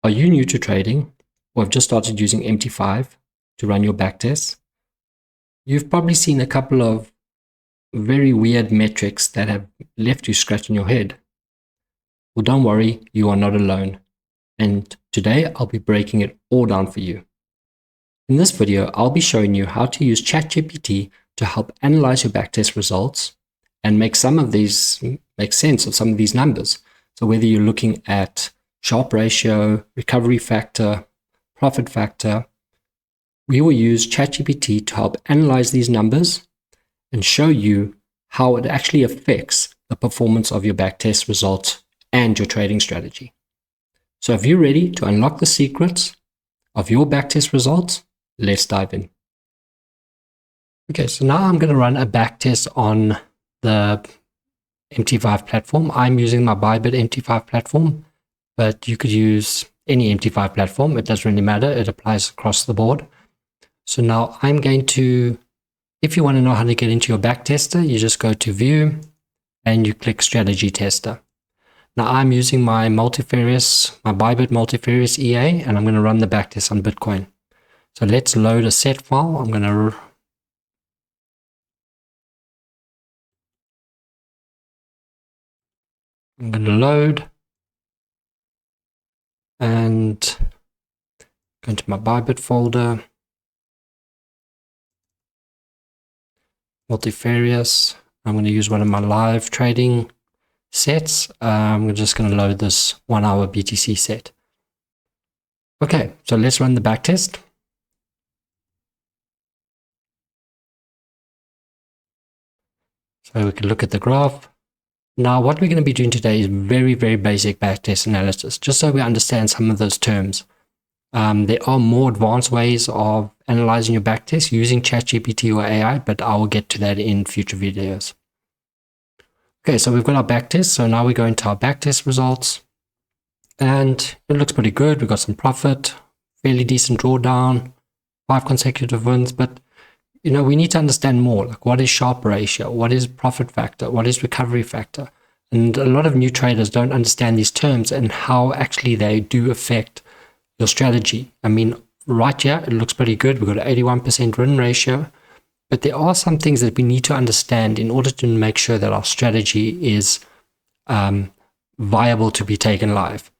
Are you new to trading or have just started using MT5 to run your backtests? You've probably seen a couple of very weird metrics that have left you scratching your head. Well, don't worry, you are not alone. And today I'll be breaking it all down for you. In this video, I'll be showing you how to use ChatGPT to help analyze your backtest results and make sense of some of these numbers. So whether you're looking at Sharpe ratio, recovery factor, profit factor, we will use ChatGPT to help analyze these numbers and show you how it actually affects the performance of your backtest results and your trading strategy. So if you're ready to unlock the secrets of your backtest results, let's dive in. Okay, so now I'm going to run a backtest on the MT5 platform. I'm using my BYBIT MT5 platform, but you could use any MT5 platform. It doesn't really matter. It applies across the board. So now I'm going to, if you want to know how to get into your backtester, you just go to View and you click Strategy Tester. Now I'm using my BYBIT multivarious EA, and I'm going to run the backtest on Bitcoin. So let's load a set file. I'm going to load and go into my BYBIT folder, multivarious. I'm going to use one of my live trading sets. I'm just going to load this 1 hour BTC set. Okay, so let's run the backtest. So we can look at the graph. Now, what we're going to be doing today is very, very basic backtest analysis, just so we understand some of those terms. There are more advanced ways of analyzing your backtest using ChatGPT or AI, but I will get to that in future videos. Okay, so we've got our backtest. So now we go into our backtest results, and it looks pretty good. We've got some profit, fairly decent drawdown, 5 consecutive wins, but you know, we need to understand more, like what is Sharpe ratio, what is profit factor, what is recovery factor. And a lot of new traders don't understand these terms and how actually they do affect your strategy. I mean, right here, it looks pretty good. We've got an 81% win ratio, but there are some things that we need to understand in order to make sure that our strategy is viable to be taken live.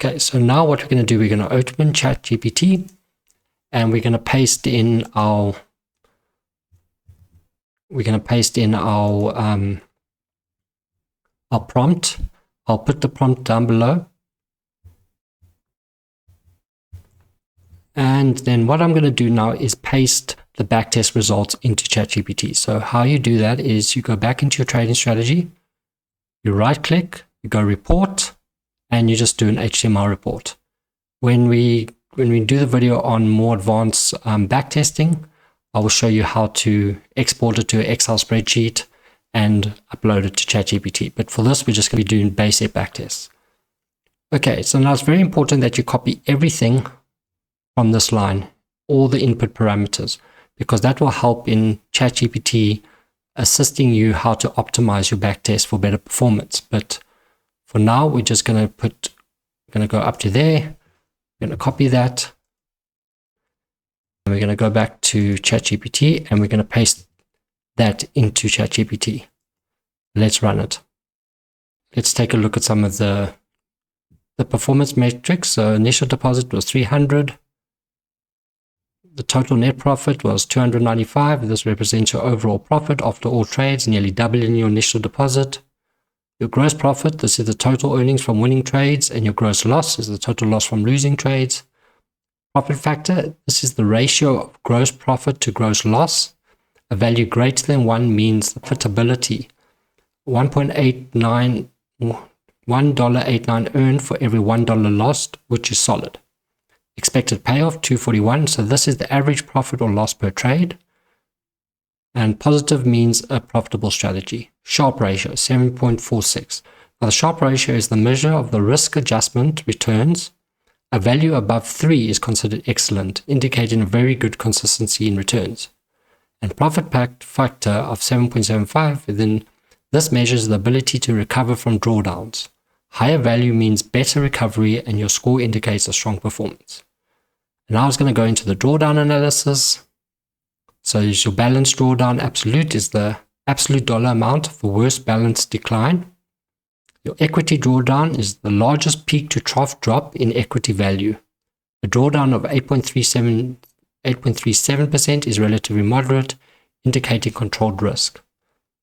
Okay, so now what we're going to do, we're going to open ChatGPT and we're going to paste in our prompt. I'll put the prompt down below. And then what I'm going to do now is paste the backtest results into ChatGPT. So how you do that is you go back into your trading strategy, you right click, you go report, and you just do an HTML report. When we do the video on more advanced backtesting, I will show you how to export it to an Excel spreadsheet and upload it to ChatGPT. But for this, we're just going to be doing basic backtests. Okay, so now it's very important that you copy everything from this line, all the input parameters, because that will help in ChatGPT assisting you how to optimize your backtest for better performance. But for now, we're just going to go up to there. We're going to copy that. And we're going to go back to ChatGPT and we're going to paste that into ChatGPT. Let's run it. Let's take a look at some of the performance metrics. So initial deposit was 300. The total net profit was 295. This represents your overall profit after all trades, nearly doubling your initial deposit. Your gross profit, this is the total earnings from winning trades, and your gross loss is the total loss from losing trades. Profit factor, this is the ratio of gross profit to gross loss. A value greater than 1 means the profitability. $1.89 earned for every $1 lost, which is solid. Expected payoff, 241. So this is the average profit or loss per trade. And positive means a profitable strategy. Sharpe ratio, 7.46. Now the Sharpe ratio is the measure of the risk adjustment returns. A value above 3 is considered excellent, indicating a very good consistency in returns. And profit factor of 7.75, then this measures the ability to recover from drawdowns. Higher value means better recovery and your score indicates a strong performance. And now I was going to go into the drawdown analysis. So is your balance drawdown absolute is the absolute dollar amount of the worst balance decline. Your equity drawdown is the largest peak to trough drop in equity value. A drawdown of 8.37% is relatively moderate, indicating controlled risk.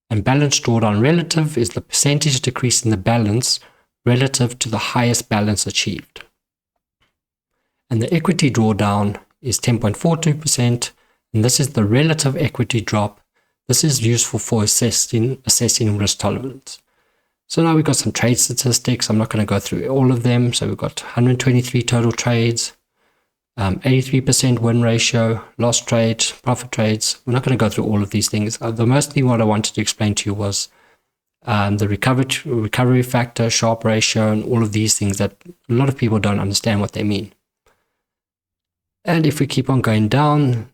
And balance drawdown relative is the percentage decrease in the balance relative to the highest balance achieved. And the equity drawdown is 10.42%, and this is the relative equity drop. This is useful for assessing risk tolerance. So now we've got some trade statistics. I'm not going to go through all of them. So we've got 123 total trades, 83% win ratio, lost trades, profit trades. We're not going to go through all of these things. The most thing what I wanted to explain to you was the recovery factor, Sharpe ratio, and all of these things that a lot of people don't understand what they mean. And if we keep on going down,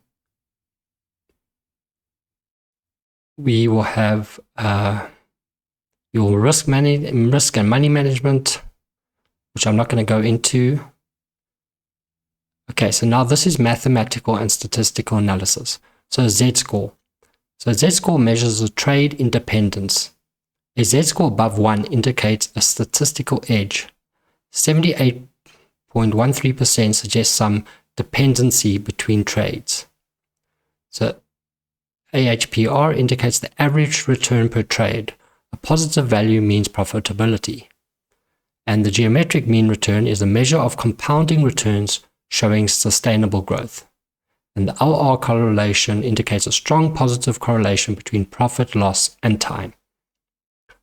we will have your risk and money management, which I'm not going to go into. Okay, so now this is mathematical and statistical analysis. So Z-score. So Z-score measures the trade independence. A Z-score above 1 indicates a statistical edge. 78.13% suggests some dependency between trades. So AHPR indicates the average return per trade. A positive value means profitability. And the geometric mean return is a measure of compounding returns showing sustainable growth. And the LR correlation indicates a strong positive correlation between profit, loss, and time.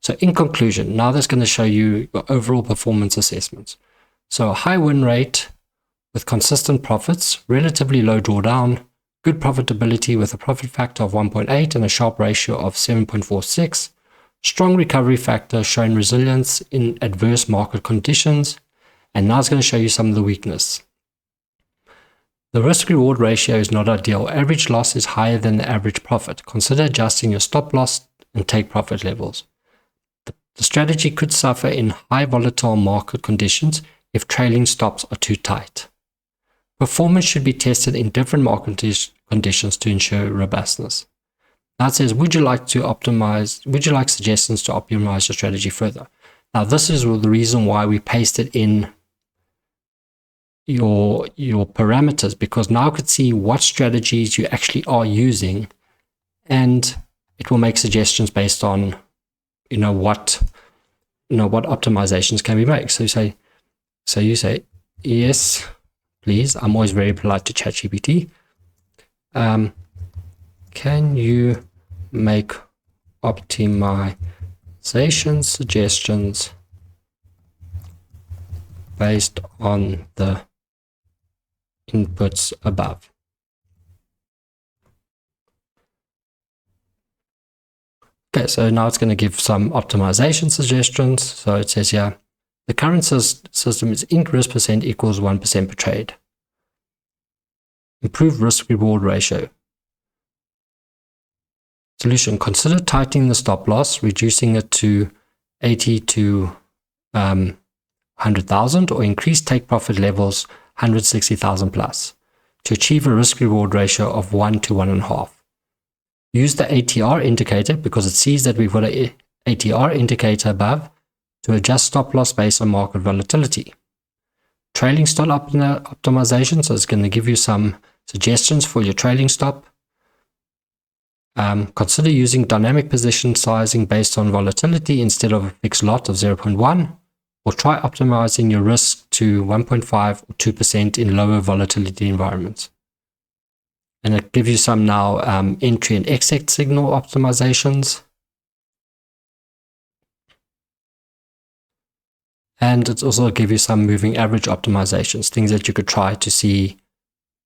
So in conclusion, now that's going to show you your overall performance assessments. So a high win rate with consistent profits, relatively low drawdown, good profitability with a profit factor of 1.8 and a Sharpe ratio of 7.46, strong recovery factor showing resilience in adverse market conditions. And now it's going to show you some of the weakness. The risk-reward ratio is not ideal. Average loss is higher than the average profit. Consider adjusting your stop loss and take profit levels. The strategy could suffer in high volatile market conditions if trailing stops are too tight. Performance should be tested in different market conditions to ensure robustness. Now it says, would you like suggestions to optimize your strategy further? Now this is the reason why we pasted in your parameters, because now I could see what strategies you actually are using, and it will make suggestions based on what optimizations can we make. So you say yes, please. I'm always very polite to ChatGPT. Can you make optimization suggestions based on the inputs above? Okay, so now it's going to give some optimization suggestions. So it says here, the current system is ink risk percent equals 1% per trade. Improve risk-reward ratio. Solution, consider tightening the stop loss, reducing it to 80 to 100,000, or increase take profit levels 160,000 plus to achieve a risk-reward ratio of 1 to 1.5. Use the ATR indicator because it sees that we've got an ATR indicator above to adjust stop loss based on market volatility. Trailing stop optimization, so it's going to give you some suggestions for your trailing stop. Consider using dynamic position sizing based on volatility instead of a fixed lot of 0.1, or try optimizing your risk to 1.5 or 2% in lower volatility environments. And it gives you some now entry and exit signal optimizations. And it's also give you some moving average optimizations, things that you could try to see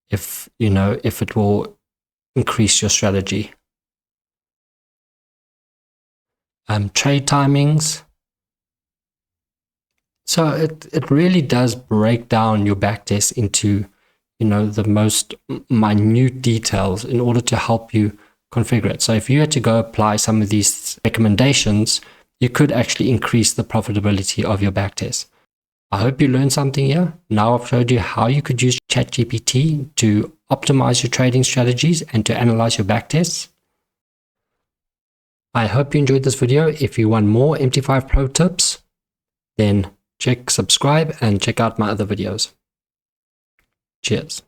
if it will increase your strategy. Trade timings. So it really does break down your backtest into the most minute details in order to help you configure it. So if you had to go apply some of these recommendations, you could actually increase the profitability of your backtest. I hope you learned something here. Now I've showed you how you could use ChatGPT to optimize your trading strategies and to analyze your backtests. I hope you enjoyed this video. If you want more MT5 Pro tips, then subscribe and check out my other videos. Cheers.